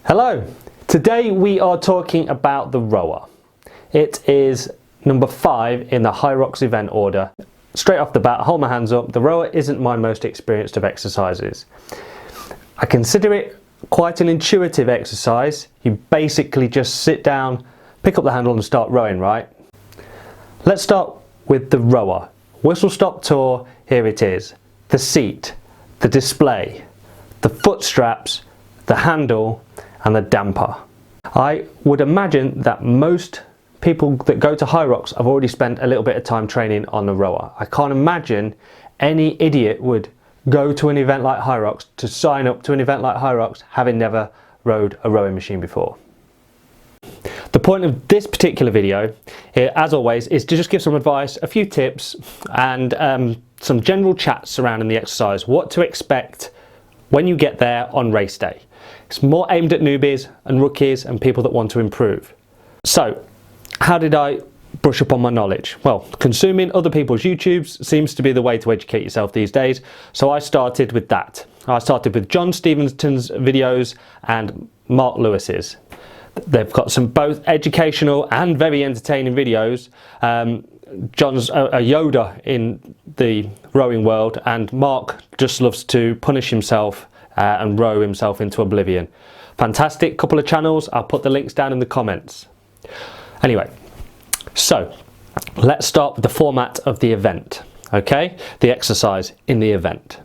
Hello, today we are talking about the rower. It is number 5 in the Hyrox event order. Straight off the bat, hold my hands up, the rower isn't my most experienced of exercises. I consider it quite an intuitive exercise. You basically just sit down, pick up the handle and start rowing, right? Let's start with the rower. Whistle stop tour, here it is. The seat, the display, the foot straps, the handle and the damper. I would imagine that most people that go to Hyrox have already spent a little bit of time training on the rower. I can't imagine any idiot would go to an event like Hyrox, to sign up to an event like Hyrox, having never rowed a rowing machine before. The point of this particular video, as always, is to just give some advice, a few tips and some general chat surrounding the exercise, what to expect when you get there on race day. It's more aimed at newbies and rookies and people that want to improve. So, how did I brush up on my knowledge? Well, consuming other people's YouTubes seems to be the way to educate yourself these days, so I started with that. I started with John Steventon's videos and Mark Lewis's. They've got some both educational and very entertaining videos. John's a Yoda in the rowing world, and Mark just loves to punish himself and row himself into oblivion. Fantastic couple of channels, I'll put the links down in the comments. Anyway, so let's start with the format of the event, okay? The exercise in the event.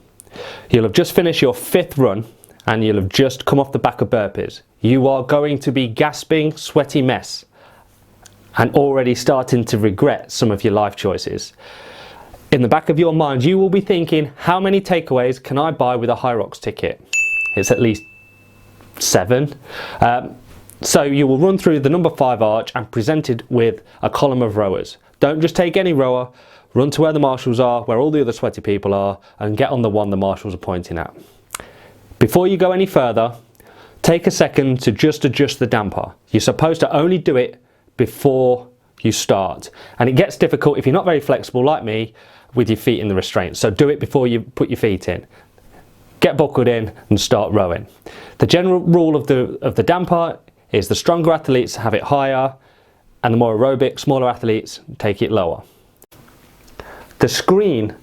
You'll have just finished your 5th run and you'll have just come off the back of burpees. You are going to be gasping, sweaty mess and already starting to regret some of your life choices. In the back of your mind, you will be thinking, how many takeaways can I buy with a Hyrox ticket? It's at least 7. So you will run through the number 5 arch and presented with a column of rowers. Don't just take any rower, run to where the marshals are, where all the other sweaty people are, and get on the one the marshals are pointing at. Before you go any further, take a second to just adjust the damper. You're supposed to only do it before you start. And it gets difficult if you're not very flexible like me with your feet in the restraints. So do it before you put your feet in. Get buckled in and start rowing. The general rule of the damper is the stronger athletes have it higher and the more aerobic, smaller athletes take it lower. The screen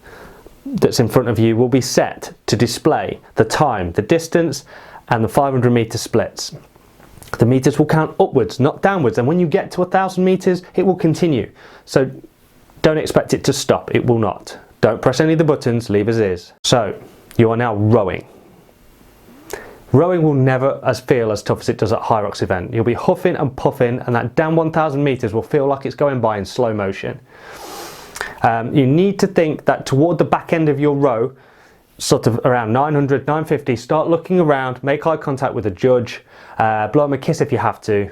that's in front of you will be set to display the time, the distance and the 500 meter splits. The meters will count upwards, not downwards, and when you get to 1,000 meters it will continue. So don't expect it to stop, it will not. Don't press any of the buttons, leave as is. So you are now rowing. Rowing will never feel as tough as it does at Hyrox event. You'll be huffing and puffing and that down 1,000 meters will feel like it's going by in slow motion. You need to think that toward the back end of your row, sort of around 900, 950, start looking around, make eye contact with a judge, blow them a kiss if you have to,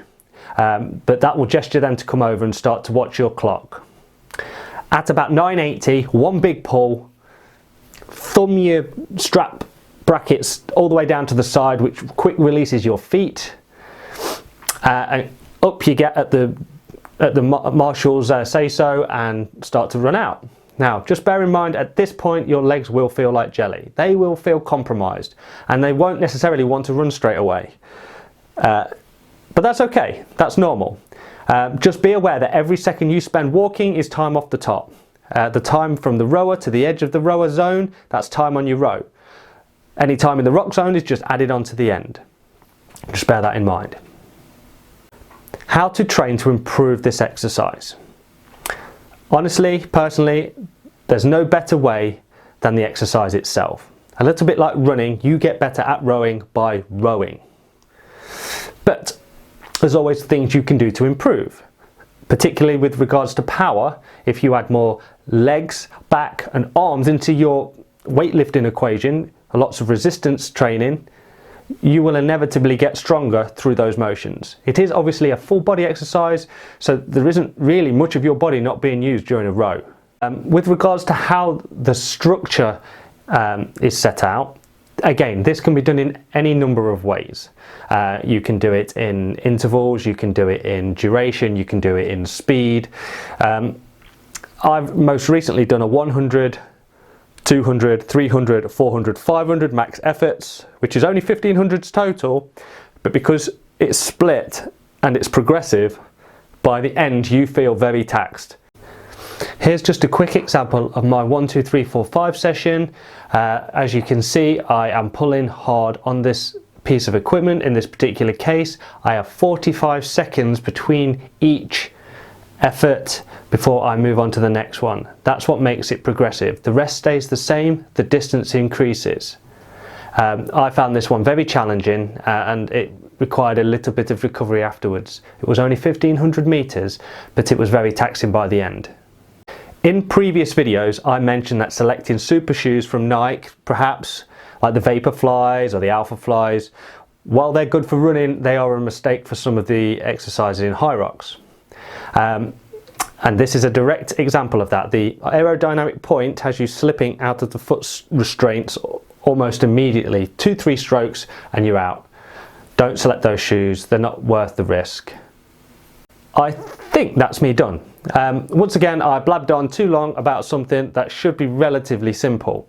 but that will gesture them to come over and start to watch your clock. At about 980, one big pull, thumb your strap brackets all the way down to the side, which quick releases your feet, and up you get at the marshals say so and start to run out. Now just bear in mind at this point your legs will feel like jelly. They will feel compromised and they won't necessarily want to run straight away. But that's okay, that's normal. Just be aware that every second you spend walking is time off the top. The time from the rower to the edge of the rower zone, that's time on your row. Any time in the rock zone is just added on to the end. Just bear that in mind. How to train to improve this exercise. Honestly, personally, there's no better way than the exercise itself. A little bit like running, you get better at rowing by rowing. But there's always things you can do to improve, particularly with regards to power. If you add more legs, back and arms into your weightlifting equation, lots of resistance training, you will inevitably get stronger through those motions. It is obviously a full body exercise, so there isn't really much of your body not being used during a row. With regards to how the structure is set out, again, this can be done in any number of ways. You can do it in intervals, you can do it in duration, you can do it in speed. I've most recently done a 100, 200, 300, 400, 500 max efforts, which is only 1500s total, but because it's split and it's progressive, by the end you feel very taxed. Here's just a quick example of my 1, 2, 3, 4, 5 session. As you can see, I am pulling hard on this piece of equipment. In this particular case, I have 45 seconds between each effort before I move on to the next one. That's what makes it progressive. The rest stays the same, the distance increases. I found this one very challenging and it required a little bit of recovery afterwards. It was only 1500 meters, but it was very taxing by the end. In previous videos, I mentioned that selecting super shoes from Nike, perhaps like the Vaporflies or the Alpha Flies, while they're good for running, they are a mistake for some of the exercises in Hyrox. And this is a direct example of that. The aerodynamic point has you slipping out of the foot restraints almost immediately. 2-3 strokes and you're out. Don't select those shoes, they're not worth the risk. I think that's me done. Once again, I blabbed on too long about something that should be relatively simple.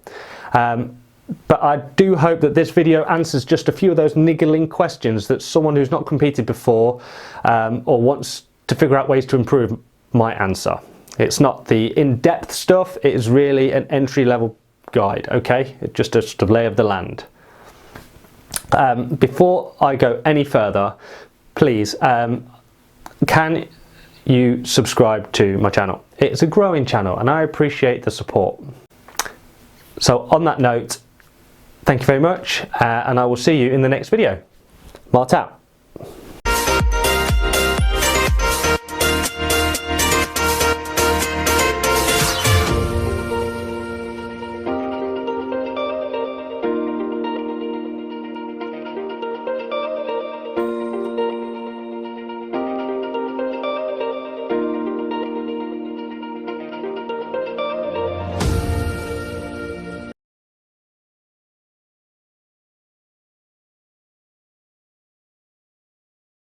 But I do hope that this video answers just a few of those niggling questions that someone who's not competed before or wants to figure out ways to improve might answer. It's not the in-depth stuff, it is really an entry-level guide, okay? It's just a lay of the land. Before I go any further, please, can you subscribe to my channel? It's a growing channel and I appreciate the support. So on that note, thank you very much and I will see you in the next video. Mart out.